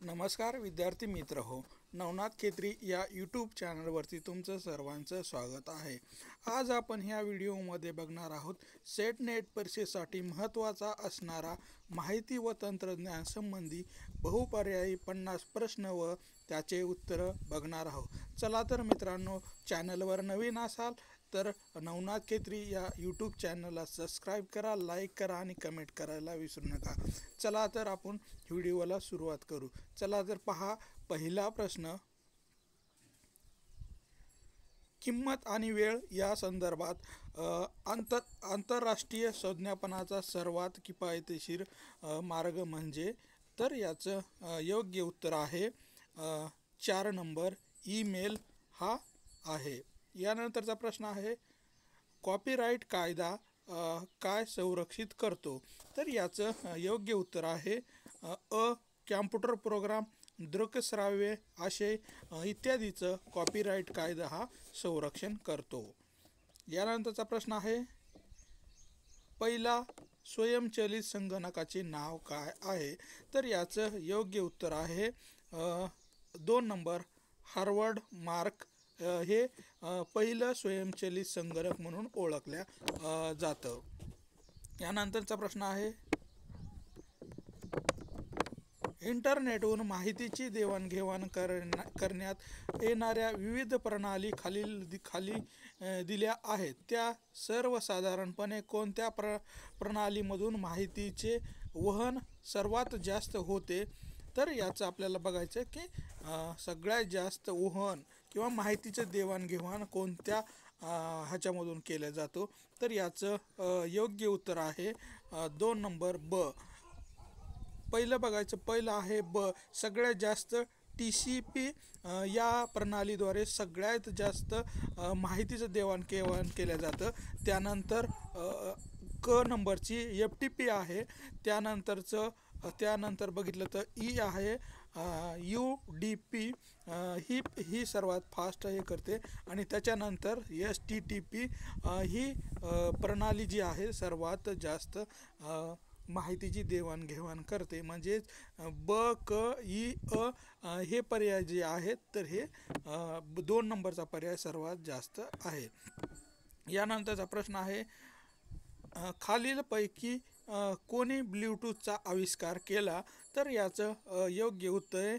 नमस्कार विद्यार्थी मित्र हो, नवनाथ खेत्री या यूट्यूब चॅनलवरती तुमचं सर्वांचं स्वागत आहे। आज आपण ह्या व्हिडिओमध्ये बघणार आहोत सेट नेट परीक्षेसाठी महत्त्वाचा असणारा माहिती व तंत्रज्ञान संबंधी बहुपर्यायी 50 प्रश्न व त्याचे उत्तर बघणार आहोत। चला तर मित्रांनो, चॅनलवर नवीन असाल तर नवनाथ खेत्री या यूट्यूब चॅनलला सबस्क्राईब करा, लाईक करा आणि कमेंट करायला विसरू नका। चला तर आपण व्हिडिओला सुरुवात करू। चला तर पहा, पहिला प्रश्न, किंमत आणि वेळ या संदर्भात आंतरराष्ट्रीय संज्ञापनाचा सर्वात किफायतशीर मार्ग म्हणजे? तर याचं योग्य उत्तर आहे 4 नंबर ईमेल हा आहे। यानंतरचा प्रश्न आहे, कॉपीराइट कायदा काय संरक्षित करतो? तर याचं योग्य उत्तर आहे कॉम्प्युटर प्रोग्राम, दृकश्राव्य आशय इत्यादीचं कॉपीराइट कायदा हा संरक्षण करतो। यानंतरचा प्रश्न आहे, पहिला स्वयंचलित संगणकाचे नाव काय आहे? तर याचं योग्य उत्तर आहे 2 नंबर हार्वर्ड मार्क हे पहिलं स्वयंचलित संगणक म्हणून ओळखल्या जातं। यानंतरचा प्रश्न आहे, इंटरनेटवरून माहितीची देवाणघेवाण करण्यात येणाऱ्या विविध प्रणाली खाली दिल्या आहेत, त्या सर्वसाधारणपणे कोणत्या प्रणालीमधून माहितीचे वहन सर्वात जास्त होते? तर याचं आपल्याला बघायचं की सगळ्यात जास्त वहन किंवा माहितीचं देवाणघेवाण कोणत्या ह्याच्यामधून केलं जातो? तर याचं योग्य उत्तर आहे 2 नंबर ब। पहिलं बघायचं, पहिलं आहे ब, सगळ्यात जास्त TCP या प्रणालीद्वारे सगळ्यात जास्त माहितीचं देवाणघेवाण केलं जातं। त्यानंतर क नंबरची FTP आहे। त्यानंतर बघितलं तर ई आहे UDP, ही सर्वात फास्ट हे करते आणि त्याच्यानंतर STTP ही प्रणाली जी आहे सर्वात जास्त माहितीची देवाणघेवाण करते। म्हणजेच ब, क, ई, हे पर्याय जे आहेत तर हे 2 नंबरचा पर्याय सर्वात जास्त आहे। यानंतरचा प्रश्न आहे, खालीलपैकी कोणी ब्ल्यूटूथचा आविष्कार केला? तर याचं योग्य उत्तर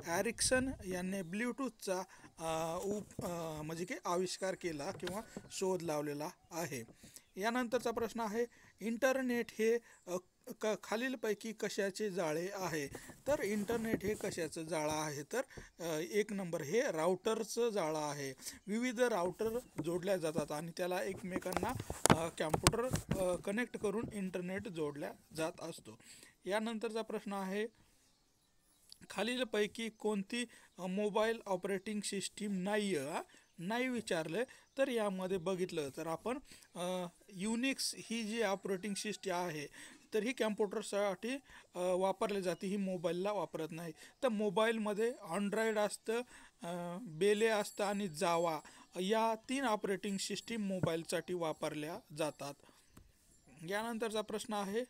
एरिक्सन यांनी ब्ल्यूटूथचा म्हणजे की आविष्कार केला किंवा शोध लावलेला आहे। यानंतरचा प्रश्न आहे, इंटरनेट हे खालीलपैकी कशाचे जाळे आहे? तर इंटरनेट हे कशाचं जाळं आहे? तर 1 नंबर हे राउटरचं जाळं आहे। विविध राउटर जोडल्या जातात आणि त्याला एकमेकांना कॉम्प्युटर कनेक्ट करून इंटरनेट जोडल्या जात असतो। यानंतरचा प्रश्न आहे, खालीलपैकी कोणती मोबाईल ऑपरेटिंग सिस्टीम नाही विचारलं? तर यामध्ये बघितलं तर आपण युनिक्स ही जी ऑपरेटिंग सिस्टीम आहे तर ही कॉम्प्युटरसाठी वापरली जाते, ही मोबाईलला वापरत नाही। तर मोबाईलमध्ये अँड्रॉइड असतं, बेले असतं आणि जावा या 3 ऑपरेटिंग सिस्टीम मोबाईलसाठी वापरल्या जातात। यानंतरचा प्रश्न आहे,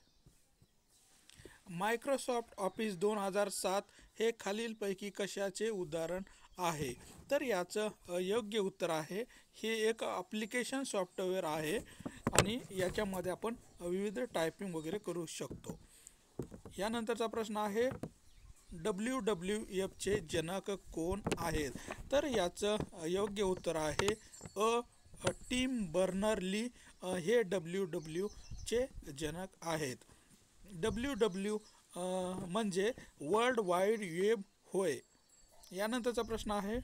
मायक्रोसॉफ्ट ऑफिस 2007 हे खालीलपैकी कशाचे उदाहरण आहे? तर याचं योग्य उत्तर आहे, हे एक ॲप्लिकेशन सॉफ्टवेअर आहे आणि याच्यामध्ये आपण विविध टायपिंग वगैरे करू शकतो। यानंतरचा प्रश्न आहे, WWFचे जनक कोण आहेत? तर याचं योग्य उत्तर आहे टिम बर्नर्स-ली हे WWFचे जनक आहेत। WWF म्हणजे वर्ल्ड वाईड वेब होय। यानंतरचा प्रश्न आहे,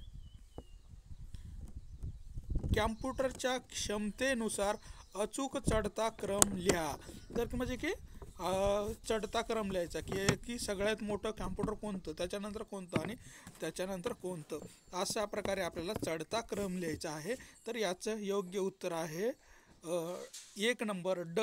कॉम्प्युटरच्या क्षमतेनुसार अचूक चढता क्रम लिहा। तर म्हणजे की चढता क्रम लिहायचा की सगळ्यात मोठं कॉम्प्युटर कोणतं, त्याच्यानंतर कोणतं आणि त्याच्यानंतर कोणतं, अशा प्रकारे आपल्याला चढता क्रम लिहायचा आहे। तर याचं योग्य उत्तर आहे 1 नंबर ड,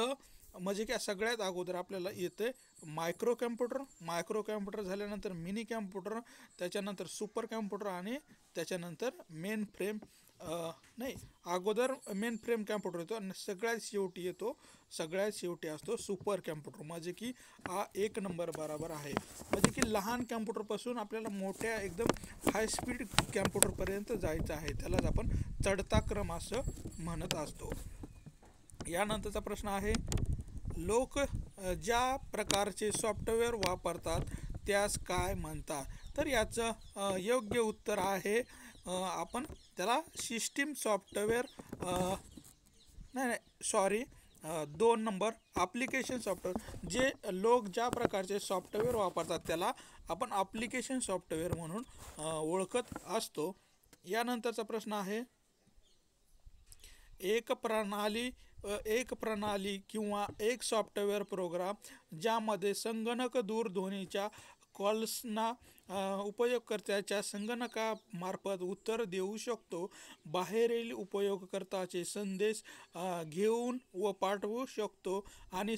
म्हणजे की सगळ्यात अगोदर आपल्याला येते मायक्रो कॉम्प्युटर झाल्यानंतर मिनी कॉम्प्युटर, त्याच्यानंतर सुपर कॉम्प्युटर आणि त्याच्यानंतर मेन फ्रेम नाही, अगोदर मेन फ्रेम कॅम्प्युटर येतो आणि सगळ्यात शेवटी असतो सुपर कॅम्प्युटर, म्हणजे की हा 1 नंबर बरोबर आहे. म्हणजे की लहान कॅम्प्युटरपासून आपल्याला मोठ्या एकदम हाय स्पीड कॅम्प्युटरपर्यंत जायचं आहे, त्यालाच आपण चढता क्रम असं म्हणत असतो. यानंतरचा प्रश्न आहे, लोक ज्या प्रकारचे सॉफ्टवेअर वापरतात त्यास काय म्हणतात? तर याचं योग्य उत्तर आहे, आपण त्याला सिस्टीम सॉफ्टवेअर, नाही नाही, सॉरी, 2 नंबर ॲप्लिकेशन सॉफ्टवेअर. जे लोक ज्या प्रकारचे सॉफ्टवेअर वापरतात त्याला आपण ॲप्लिकेशन सॉफ्टवेअर म्हणून ओळखत असतो. यानंतरचा प्रश्न आहे, एक प्रणाली किंवा एक सॉफ्टवेअर प्रोग्राम ज्यामध्ये संगणक दूरध्वनीच्या कॉल्सना उपयोगकर्त्याच्या संगणकामार्फत उत्तर देऊ शकतो, बाहेरील उपयोगकर्त्याचे संदेश घेऊन व पाठवू शकतो आणि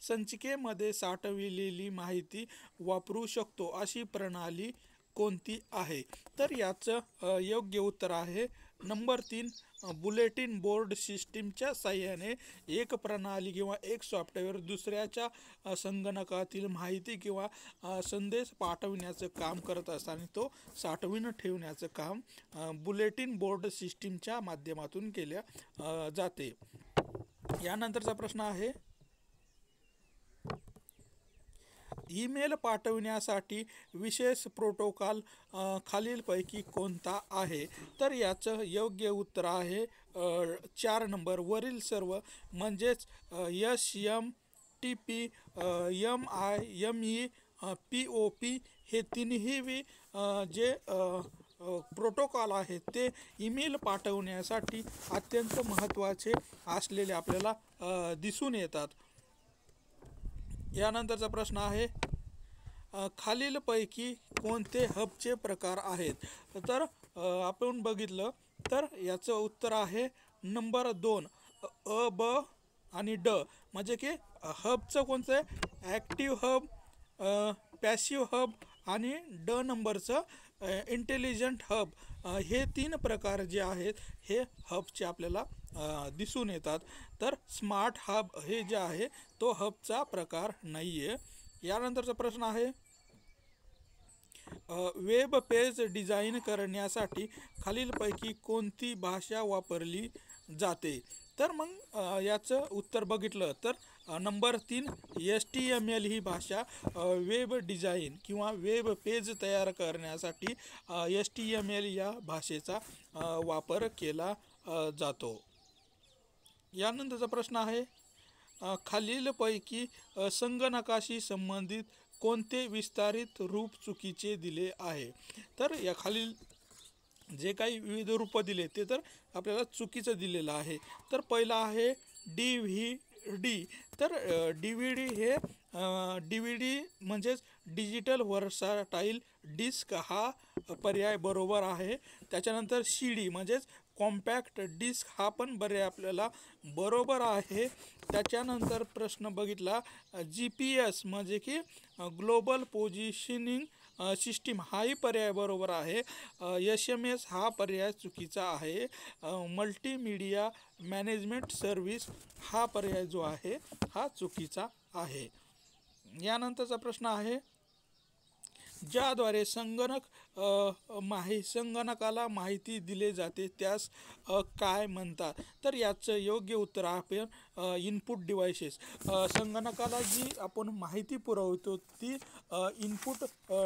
संचिकेमध्ये साठविलेली माहिती वापरू शकतो, अशी प्रणाली कोणती आहे? तर याचं योग्य उत्तर आहे नंबर 3, बुलेटिन बोर्ड. सिस्टीमच्या साहाय्याने एक प्रणाली किंवा एक सॉफ्टवेअर दुसऱ्याच्या संगणकातील माहिती किंवा संदेश पाठविण्याचं काम करत असतं आणि तो साठवून ठेवण्याचं काम बुलेटिन बोर्ड सिस्टीमच्या माध्यमातून केल्या जाते. यानंतरचा प्रश्न आहे, ईमेल पाठविण्यासाठी विशेष प्रोटोकॉल खालीलपैकी कोणता आहे? तर याचं योग्य उत्तर आहे 4 नंबर वरील सर्व, म्हणजेच SMTP, MIME, POP हे तिन्ही जे प्रोटोकॉल आहेत ते ईमेल पाठवण्यासाठी अत्यंत महत्त्वाचे असलेले आपल्याला दिसून येतात. यानंतरचा प्रश्न आहे, खालीलपैकी कोणते हबचे प्रकार आहेत? तर आपण बघितलं तर याचं उत्तर आहे नंबर 2, ब आणि ड. म्हणजे की हबचं कोणतं आहे? ॲक्टिव्ह हब, पॅसिव्ह हब आणि नंबरचं इंटेलिजंट हब. हे 3 प्रकार जे आहेत हे हबचे आपल्याला दिसून येतात. तर स्मार्ट हब हे जे आहे तो हबचा प्रकार नाही आहे. यानंतरचा प्रश्न आहे, वेब पेज डिझाईन करण्यासाठी खालीलपैकी कोणती भाषा वापरली जाते? तर मग याचं उत्तर बघितलं तर नंबर 3, HTML ही भाषा वेब डिझाईन किंवा वेब पेज तयार करण्यासाठी HTML या भाषेचा वापर केला जातो. यानंतरचा प्रश्न आहे, खालीलपैकी संगणकाशी संबंधित कोणते विस्तारित रूप चुकीचे दिले आहे? तर या खालील जे काही विविध रूप दिले ते तर आपल्याला चुकीचं दिलेलं आहे. तर पहिला आहे DVD. तर DVD हे DVD म्हणजेच डिजिटल वर्साटाईल डिस्क हा पर्याय बरोबर आहे. त्याच्यानंतर CD म्हणजेच कॉम्पॅक्ट डिस्क हा पण पर्याय आपल्याला बरोबर आहे. त्याच्यानंतर प्रश्न बघितला GPS म्हणजे की ग्लोबल पोझिशनिंग सिस्टीम हाही पर्याय बरोबर आहे. SMS हा पर्याय चुकीचा आहे. मल्टीमीडिया मॅनेजमेंट सर्व्हिस हा पर्याय जो आहे हा चुकीचा आहे. यानंतरचा प्रश्न आहे, ज्याद्वारे संगणकाला माहिती दिली जाते त्यास काय म्हणतात? तर याचं योग्य उत्तर आहे इनपुट डिव्हायसेस. संगणकाला जी आपण माहिती पुरवतो ती इनपुट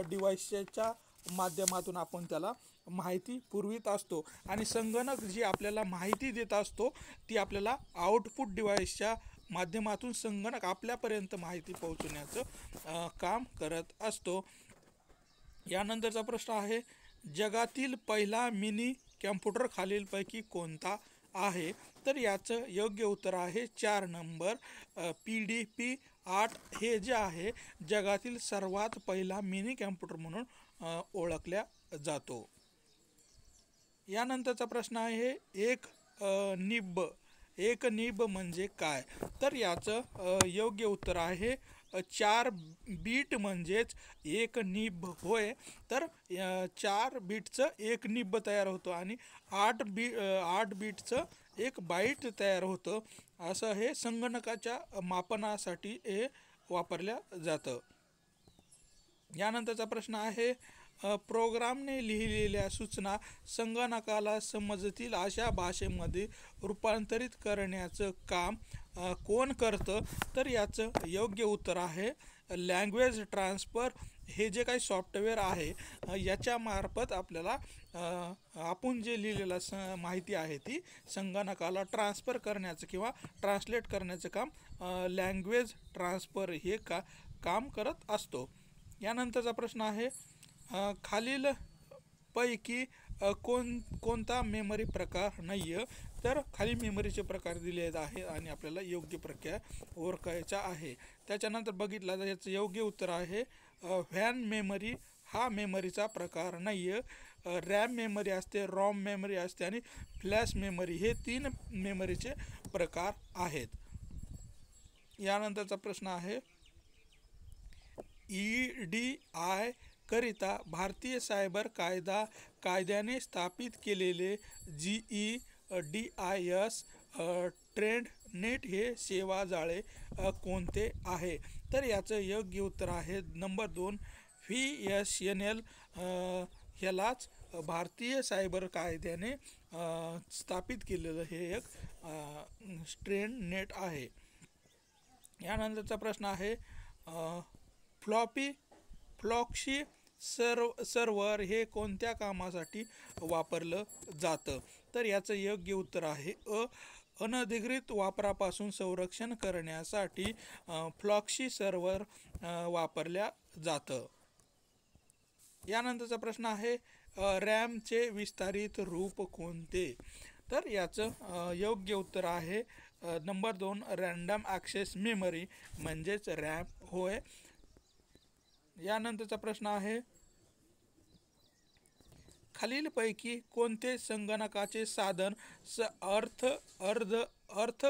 डिव्हाइसच्या माध्यमातून आपण त्याला माहिती पुरवित असतो आणि संगणक जी आपल्याला माहिती देत असतो ती आपल्याला आउटपुट डिव्हाइसच्या माध्यमातून संगणक आपल्यापर्यंत माहिती पोहोचवण्याचं काम करत असतो. यानंतरचा प्रश्न आहे, जगातील पहिला मिनी कॅम्प्युटर खालीलपैकी कोणता आहे? तर याचं योग्य उत्तर आहे 4 नंबर PDP-8 हे जे आहे जगातील सर्वात पहिला मिनी कॅम्प्युटर म्हणून ओळखल्या जातो. यानंतरचा प्रश्न आहे, एक निब म्हणजे काय? तर याचं योग्य उत्तर आहे 4 बीट म्हणजेच एक निब होय. तर 4 बीटचं एक निब तयार होतं आणि 8 बीटचं एक बाईट तयार होतं. असं हे संगणकाच्या मापनासाठी हे वापरल्या जातं. यानंतरचा प्रश्न आहे, प्रोग्रामने लिहिलेल्या सूचना संगणकाला समजतील अशा भाषेमध्ये रूपांतरित करण्याचं काम कोण करतं? तर याचं योग्य उत्तर आहे लँग्वेज ट्रान्सफर. हे जे काही सॉफ्टवेअर आहे याच्या मार्फत आपल्याला आपण जे लिहिलेलं माहिती आहे ती संगणकाला ट्रान्सफर करण्याचं किंवा ट्रान्सलेट करण्याचं काम लँग्वेज ट्रान्सफर हे काम करत असतो. यानंतरचा प्रश्न आहे, खालील पैकी कोणता मेमरी प्रकार नाही आहे? तर खाली मेमरीचे प्रकार दिले आहे आणि आपल्याला योग्य प्रकार ओळखायचा आहे. त्याच्यानंतर बघितला तर याचं योग्य उत्तर आहे व्हॅन मेमरी हा मेमरीचा प्रकार नाही आहे. रॅम मेमरी असते, रॉम मेमरी असते आणि फ्लॅश मेमरी हे 3 मेमरीचे प्रकार आहेत. यानंतरचा प्रश्न आहे, EDI करिता भारतीय सायबर कायद्याने स्थापित केलेले GEDIS ट्रेंड नेट हे सेवा जाळे कोणते आहे? तर याचं योग्य उत्तर आहे नंबर 2 VSNL. ह्यालाच भारतीय सायबर कायद्याने स्थापित केलेलं हे एक ट्रेंड नेट आहे. यानंतरचा प्रश्न आहे, फ्लॉक्सी सर्व्हर हे कोणत्या कामासाठी वापरलं जातं? तर याचं योग्य उत्तर आहे अनधिकृत वापरापासून संरक्षण करण्यासाठी फ्लॉक्सी सर्व्हर वापरल्या जातं. यानंतरचा प्रश्न आहे, रॅमचे विस्तारित रूप कोणते? तर याचं योग्य उत्तर आहे नंबर 2 रँडम ॲक्सेस मेमरी म्हणजेच रॅम होय. यानंतरचा प्रश्न आहे, खालीलपैकी कोणते संगणकाचे साधन अर्थ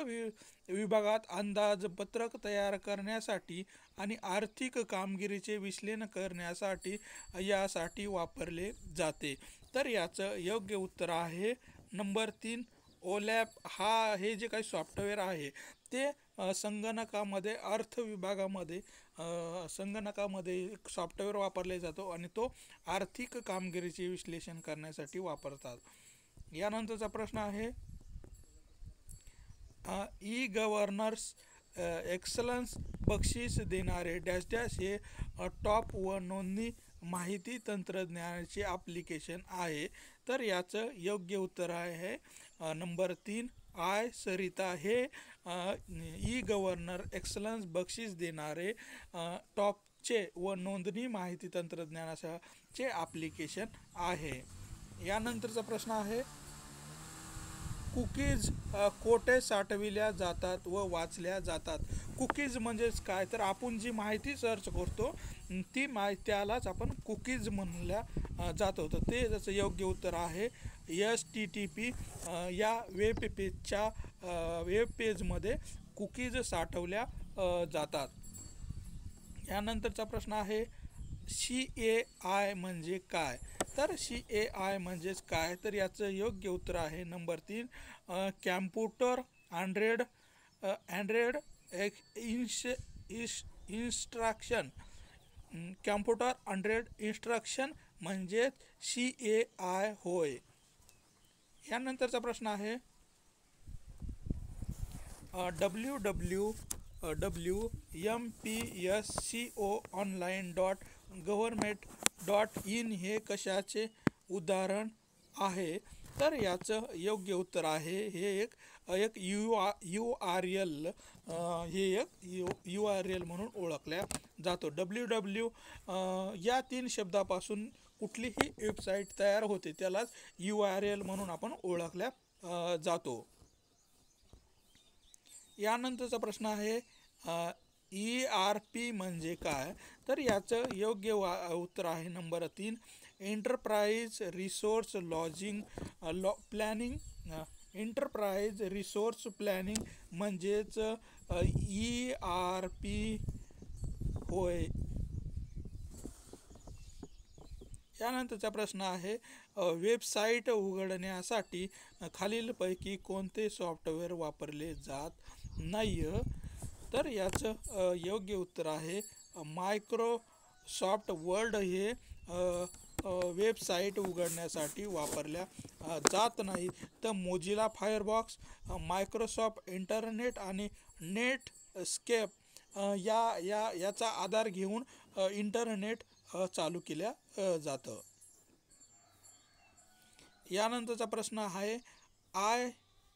विभागात अंदाजपत्रक तयार करण्यासाठी आणि आर्थिक कामगिरीचे विश्लेषण करण्यासाठी यासाठी वापरले जाते? तर याचं योग्य उत्तर आहे नंबर 3 ओलॅप. हे जे काही सॉफ्टवेअर आहे ते संगणकामध्ये अर्थ विभागामध्ये संगणकामध्ये सॉफ्टवेअर वापरले जातो आणि तो आर्थिक कामगिरीचे विश्लेषण करण्यासाठी वापरतात. यानंतरचा प्रश्न आहे, ई-गव्हर्नन्स एक्सलन्स बक्षीस देणारे डॅश डॅश हे टॉप व नोंदणी माहिती तंत्रज्ञानाचे ॲप्लिकेशन आहे? तर याचं योग्य उत्तर आहे नंबर 3 सरिता. हे ई-गव्हर्नर एक्सलन्स बक्षीस देणारे टॉपचे व नोंदणी माहिती तंत्रज्ञानाचे ॲप्लिकेशन आहे. यानंतरचा प्रश्न आहे, कुकीज कोठे साठविल्या जातात व वाचल्या जातात? कुकीज म्हणजेच काय? तर आपण जी माहिती सर्च करतो ती त्यालाच आपण कुकीज म्हणल्या जातो. तर ते त्याचं योग्य उत्तर आहे HTTP. या वेब पेजमध्ये कुकीज साठवल्या जातात. यानंतरचा प्रश्न आहे, CAI म्हणजे काय? तर CAI म्हणजेच काय? तर याचं योग्य उत्तर आहे नंबर 3 कॅम्प्युटर अँड्रेड इन्स्ट्रक्शन. कॅम्प्युटर अँड्रेड इन्स्ट्रक्शन म्हणजेच CAI होय. यानंतरचा प्रश्न आहे, www.mpsconline.government.in हे कशाचे उदाहरण आहे? तर याचं योग्य उत्तर आहे हे एक URL. हे एक URL म्हणून ओळखल्या जातो. www या 3 शब्दापासून कुठलीही वेबसाईट तयार होते त्यालाच URL म्हणून आपण ओळखल्या जातो. यानंतरचा प्रश्न आहे, ERP म्हणजे काय? तर याचं योग्य उत्तर आहे number 3 enterprise resource planning. Enterprise resource planning म्हणजेच ERP होय. यानंतरचा प्रश्न आहे वेबसाईट उघडण्यासाठी खालीलपैकी कोणते सॉफ्टवेअर वापरले जात नाही. तर याचं योग्य उत्तर आहे मायक्रोसॉफ्ट वर्ड हे वेबसाईट उघडण्यासाठी वापरल्या जात नाही. तर मोजिला फायरबॉक्स, मायक्रोसॉफ्ट इंटरनेट आणि नेटस्केप याचा आधार घेऊन इंटरनेट चालू केल्या जातं. यानंतरचा प्रश्न आहे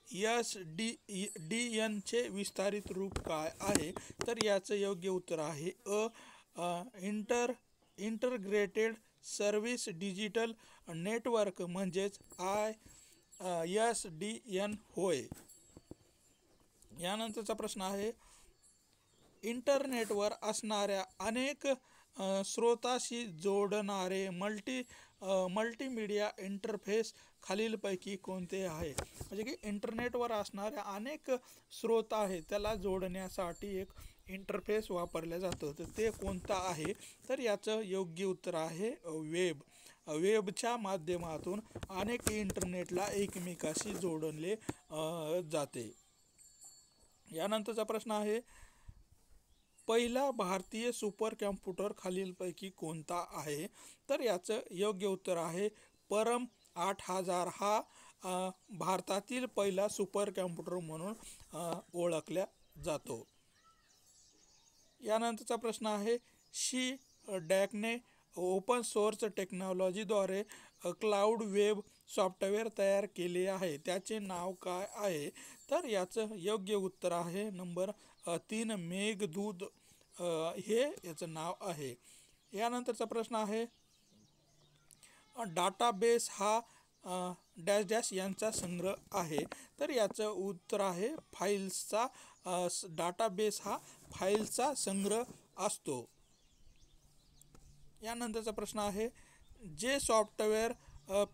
ISDN चे विस्तारित रूप काय आहे. तर याचं योग्य उत्तर आहे इंटरग्रेटेड सर्व्हिस डिजिटल नेटवर्क म्हणजेच ISDN होय. यानंतरचा प्रश्न आहे इंटरनेटवर असणाऱ्या अनेक स्रोताशी जोडणारे मल्टीमीडिया इंटरफेस खालीलपैकी कोणते आहे. म्हणजे की इंटरनेटवर असणाऱ्या अनेक स्रोत आहेत त्याला जोडण्यासाठी एक इंटरफेस वापरलं जातं. तर ते कोणतं आहे. तर याचं योग्य उत्तर आहे वेबच्या माध्यमातून अनेक इंटरनेटला एकमेकाशी जोडले जाते. यानंतरचा प्रश्न आहे पहिला भारतीय सुपर कॉम्प्युटर खालीलपैकी कोणता आहे. तर याचं योग्य उत्तर आहे परम 8000 हा भारतातील पहिला सुपर कॉम्प्युटर म्हणून ओळखला जातो. यानंतरचा प्रश्न आहे डॅकने ओपन सोर्स टेक्नॉलॉजीद्वारे क्लाउड वेब सॉफ्टवेअर तयार केले आहे त्याचे नाव काय आहे. तर याचं योग्य उत्तर आहे नंबर 3 मेघदूत हे याचं नाव आहे. यानंतरचा प्रश्न आहे डाटाबेस हा डॅश डॅश यांचा संग्रह आहे. तर याचं उत्तर आहे फाईल्सचा डाटाबेस हा फाईल्सचा संग्रह असतो. यानंतरचा प्रश्न आहे जे सॉफ्टवेअर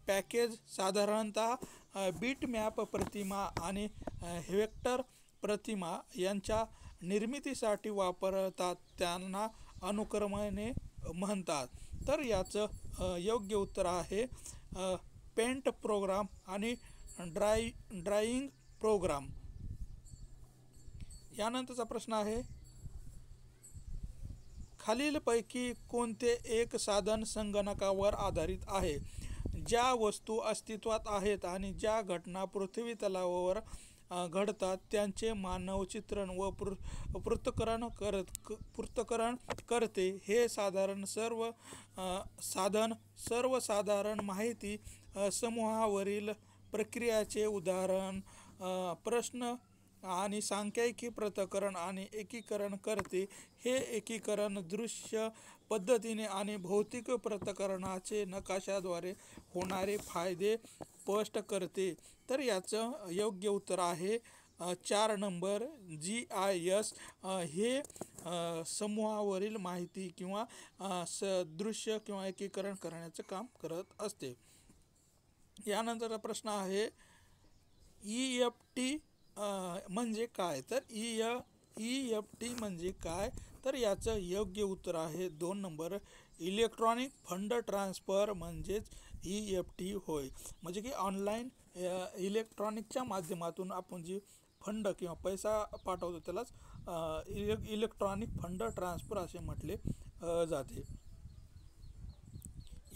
पॅकेज साधारणतः बिटमॅप प्रतिमा आणि व्हेक्टर प्रतिमा यांच्या निर्मितीसाठी वापरतात त्यांना अनुक्रमाने म्हणतात. तर याचं योग्य उत्तर आहे पेंट प्रोग्राम आणि ड्राइंग प्रोग्राम. यानंतरचा प्रश्न आहे खालीलपैकी कोणते एक साधन संगणकावर आधारित आहे. ज्या वस्तू अस्तित्वात आहेत आणि ज्या घटना पृथ्वी तलावावर घडतात त्यांचे मानव चित्रण व पृथक्करण करते. हे साधन सर्वसाधारण माहिती समूहावरील प्रक्रियाचे उदाहरण प्रश्न आणि सांख्यिकी पृथक्करण आणि एकीकरण करते. हे एकीकरण दृश्य पद्धतीने आणि भौतिक पृथक्करणाचे नकाशाद्वारे होणारे फायदे स्पष्ट करते. तर याचं योग्य उत्तर आहे 4 नंबर GIS हे समूहावरील माहिती किंवा दृश्य किंवा एकीकरण करण्याचं काम करत असते. यानंतरचा प्रश्न आहे EFT म्हणजे काय. तर EFT म्हणजे काय. तर याचं योग्य उत्तर आहे 2 नंबर इलेक्ट्रॉनिक फंड ट्रान्सफर म्हणजेच EFT होय. म्हणजे की ऑनलाईन इलेक्ट्रॉनिकच्या माध्यमातून आपण जी फंड किंवा पैसा पाठवतो त्यालाच इलेक्ट्रॉनिक फंड ट्रान्सफर असे म्हटले जाते.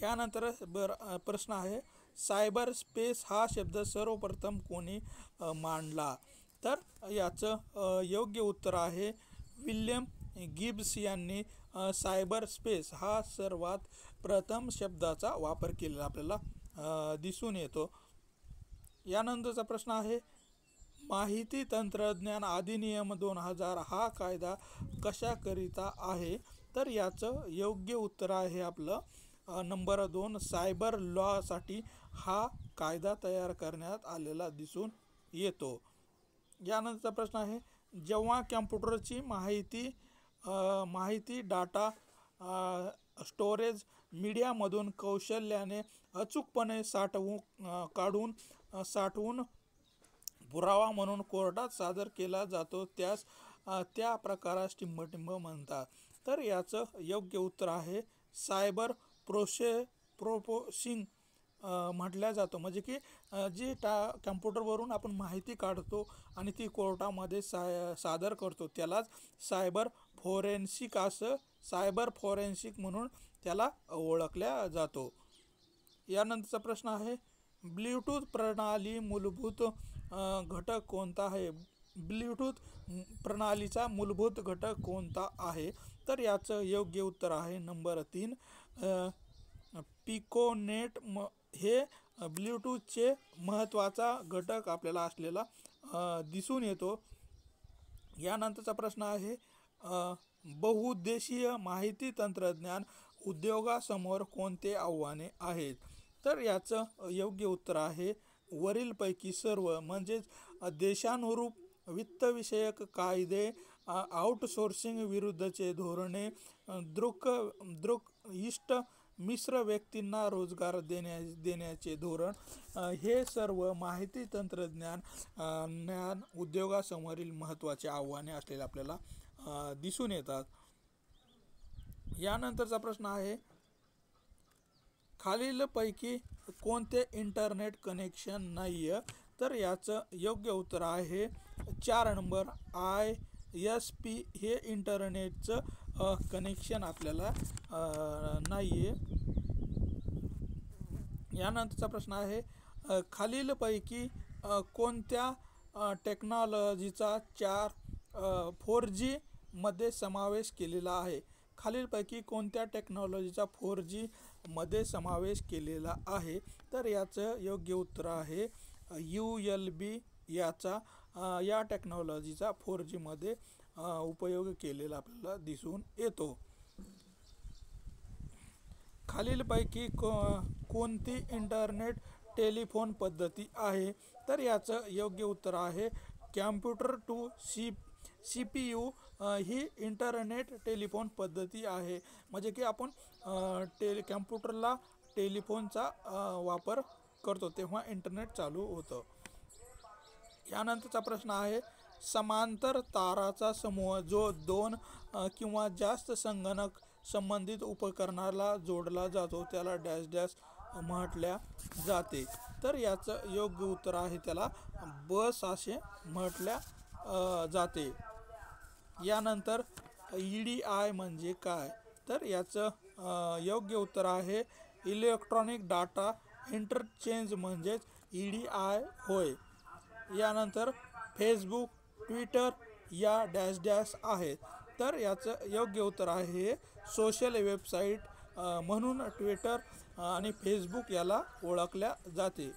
यानंतर प्रश्न आहे सायबर स्पेस हा शब्द सर्वप्रथम कोणी मांडला. तर याचं योग्य उत्तर आहे विल्यम गिब्स यांनी सायबर स्पेस हा सर्वात प्रथम शब्दाचा वापर केलेला आपल्याला दिसून येतो. यानंतरचा प्रश्न आहे माहिती तंत्रज्ञान अधिनियम 2000 हा कायदा कशाकरिता आहे. तर याचं योग्य उत्तर आहे आपलं नंबर 2 सायबर लॉ साठी हा कायदा तयार करण्यात आलेला दिसून येतो. यानंतरचा प्रश्न आहे जेव्हा कॉम्प्युटरची माहिती डाटा स्टोरेज मीडियामधून कौशल्याने अचूकपणे साठवून पुरावा म्हणून कोर्टात सादर केला जातो त्यास त्या प्रकारास टिंबटिंब म्हणतात. तर याचं योग्य उत्तर आहे सायबर प्रोसेसिंग म्हटल्या जातं. म्हणजे की जी कम्प्युटरवरून आपण माहिती काढतो आणि ती कोर्टामध्ये सादर करतो त्यालाच सायबर फॉरेन्सिक म्हणून त्याला ओळखल्या जातो. यानंतरचा प्रश्न आहे ब्ल्यूटूथ प्रणाली मूलभूत घटक कोणता आहे? ब्ल्यूटूथ प्रणालीचा मूलभूत घटक कोणता आहे? तर याचं योग्य उत्तर आहे नंबर 3 पिकोनेट. हे ब्ल्यूटूथचे महत्त्वाचा घटक आपल्याला असलेला दिसून येतो. यानंतरचा प्रश्न आहे बहुउद्देशीय माहिती तंत्रज्ञान उद्योगासमोर कोणते आव्हाने आहेत? तर याचं योग्य उत्तर आहे वरीलपैकी सर्व. म्हणजेच देशानुरूप वित्तविषयक कायदे, आउटसोर्सिंग विरुद्धचे धोरणे, दृक मिश्र व्यक्तींना रोजगार देण्याचे धोरण, हे सर्व माहिती तंत्रज्ञान ज्ञान उद्योगासमोरील महत्त्वाचे आव्हाने असलेले आपल्याला दिसून येतात. यानंतरचा प्रश्न आहे खालीलपैकी कोणते इंटरनेट कनेक्शन नाही आहे? तर याचं योग्य उत्तर आहे 4 नंबर ISP हे इंटरनेटचं कनेक्शन आपल्याला नाही आहे. यानंतरचा प्रश्न आहे खालीलपैकी कोणत्या टेक्नॉलॉजीचा 4G मध्ये समावेश केलेला आहे? खालीलपैकी कोणत्या टेक्नॉलॉजीचा 4G मध्ये समावेश केलेला आहे? तर याचं योग्य उत्तर आहे ULB या टेक्नॉलॉजीचा 4G मध्ये उपयोग केलेला आपल्याला दिसून येतो. खालीलपैकी कोणती इंटरनेट टेलिफोन पद्धती आहे? तर याचं योग्य उत्तर आहे कॅम्प्युटर टू CPU ही इंटरनेट टेलिफोन पद्धती आहे. म्हणजे की आपण कॅम्प्युटरला टेलिफोनचा वापर करतो तेव्हा इंटरनेट चालू होतं. यानंतरचा प्रश्न आहे समांतर ताराचा समूह जो 2 किंवा जास्त संगणक संबंधित उपकरणाला जोडला जातो त्याला डॅश डॅश म्हटल्या जाते. तर याचं योग्य उत्तर आहे त्याला बस असे म्हटल्या जाते. यानंतर EDI म्हणजे काय? तर याचं योग्य उत्तर आहे इलेक्ट्रॉनिक डाटा इंटरचेंज म्हणजेच EDI होय. यानंतर फेसबुक, ट्विटर या डॅश डॅश आहेत. तर याचं योग्य उत्तर आहे सोशल वेबसाईट म्हणून ट्विटर आणि फेसबुक याला ओळखल्या जाते.